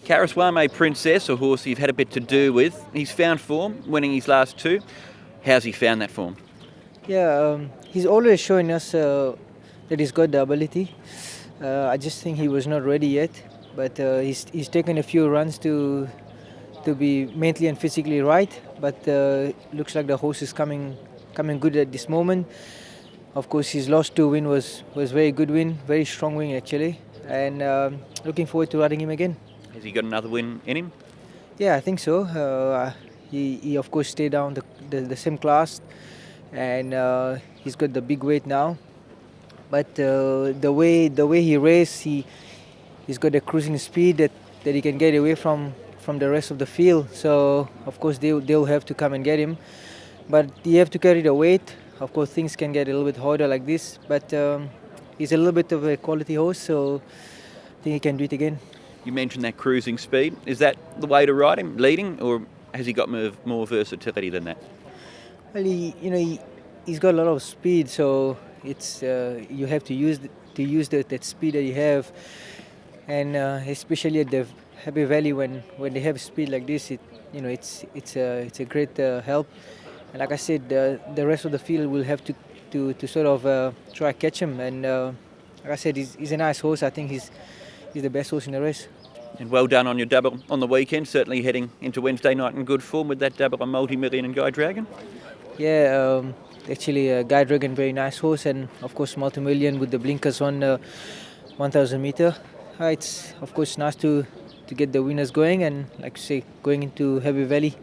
Karis Princess, a horse you've had a bit to do with. He's found form, winning his last two. How's he found that form? Yeah, he's always showing us that he's got the ability. I just think he was not ready yet, but he's taken a few runs to be mentally and physically right. But looks like the horse is coming good at this moment. Of course, his last two win was very good win, very strong win actually, and looking forward to riding him again. Has he got another win in him? Yeah, I think so. He of course stayed down the same class, and he's got the big weight now. But the way he races, he's got the cruising speed that he can get away from the rest of the field. So of course they'll have to come and get him, but you have to carry the weight. Of course things can get a little bit harder like this, but he's a little bit of a quality horse, so I think he can do it again. You mentioned that cruising speed. Is that the way to ride him, leading, or has he got more versatility than that? Well, he's got a lot of speed, so it's you have to use that speed that you have, and especially at the Happy Valley when they have speed like this, it's a great help. And like I said, the rest of the field will have to sort of try to catch him. And like I said, he's a nice horse. I think he's the best horse in the race. And well done on your double on the weekend. Certainly heading into Wednesday night in good form with that double on Multi-Million and Guy Dragon. Yeah, actually Guy Dragon, very nice horse, and of course Multi-Million with the blinkers on 1,000 meter. It's of course nice to get the winners going, and like you say, going into Happy Valley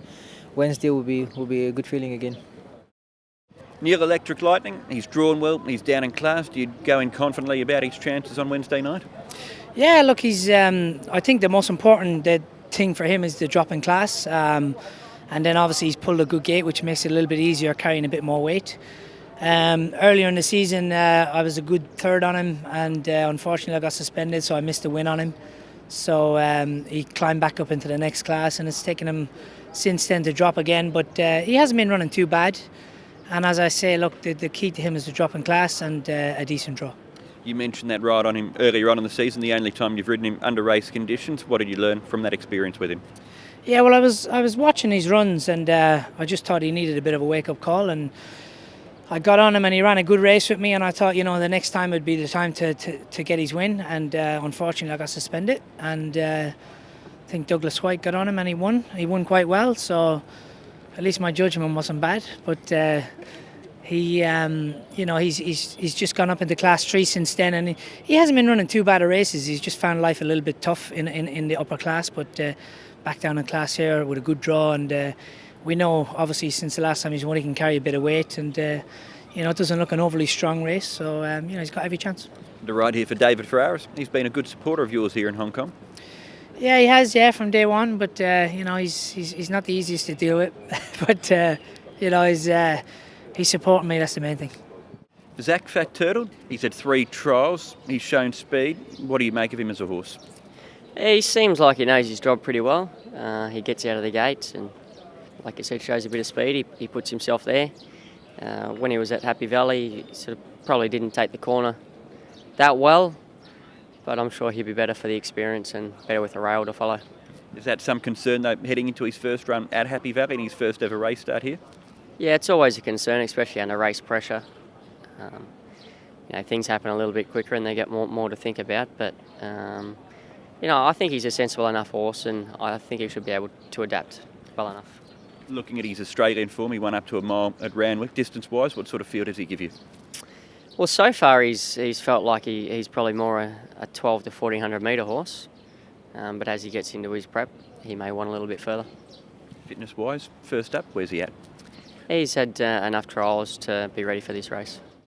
Wednesday will be a good feeling again. Neil Electric Lightning, he's drawn well, he's down in class. Do you go in confidently about his chances on Wednesday night? Yeah, look, he's. I think the most important thing for him is the drop in class, and then obviously he's pulled a good gate, which makes it a little bit easier carrying a bit more weight. Earlier in the season, I was a good third on him, and unfortunately I got suspended, so I missed the win on him. So he climbed back up into the next class, and it's taken him since then to drop again. But he hasn't been running too bad. And as I say, look, the key to him is the drop in class and a decent draw. You mentioned that ride on him earlier on in the season, the only time you've ridden him under race conditions. What did you learn from that experience with him? Yeah, well, I was watching his runs, and I just thought he needed a bit of a wake-up call, and I got on him and he ran a good race with me, and I thought, the next time would be the time to get his win, and unfortunately I got suspended, and I think Douglas White got on him and he won. He won quite well, so at least my judgment wasn't bad, but he's just gone up into class 3 since then, and he hasn't been running too bad of races. He's just found life a little bit tough in the upper class, but back down in class here with a good draw, and we know obviously since the last time he's won he can carry a bit of weight, and it doesn't look an overly strong race, so he's got every chance. The ride here for David Ferraris. He's been a good supporter of yours here in Hong Kong. Yeah, he has, from day one, but he's not the easiest to deal with, but he's supporting me. That's the main thing. Zac Purton, he's had 3 trials. He's shown speed. What do you make of him as a horse? He seems like he knows his job pretty well. He gets out of the gates and, like I said, shows a bit of speed. He puts himself there. When he was at Happy Valley, he sort of probably didn't take the corner that well, but I'm sure he'll be better for the experience and better with a rail to follow. Is that some concern, though, heading into his first run at Happy Valley and his first ever race start here? Yeah, it's always a concern, especially under race pressure. Things happen a little bit quicker and they get more to think about, but I think he's a sensible enough horse, and I think he should be able to adapt well enough. Looking at his Australian form, he won up to a mile at Randwick. Distance-wise, what sort of field does he give you? Well, so far he's felt like he's probably more a 12 to 1400 metre horse, but as he gets into his prep, he may want a little bit further. Fitness-wise, first up, where's he at? He's had enough trials to be ready for this race.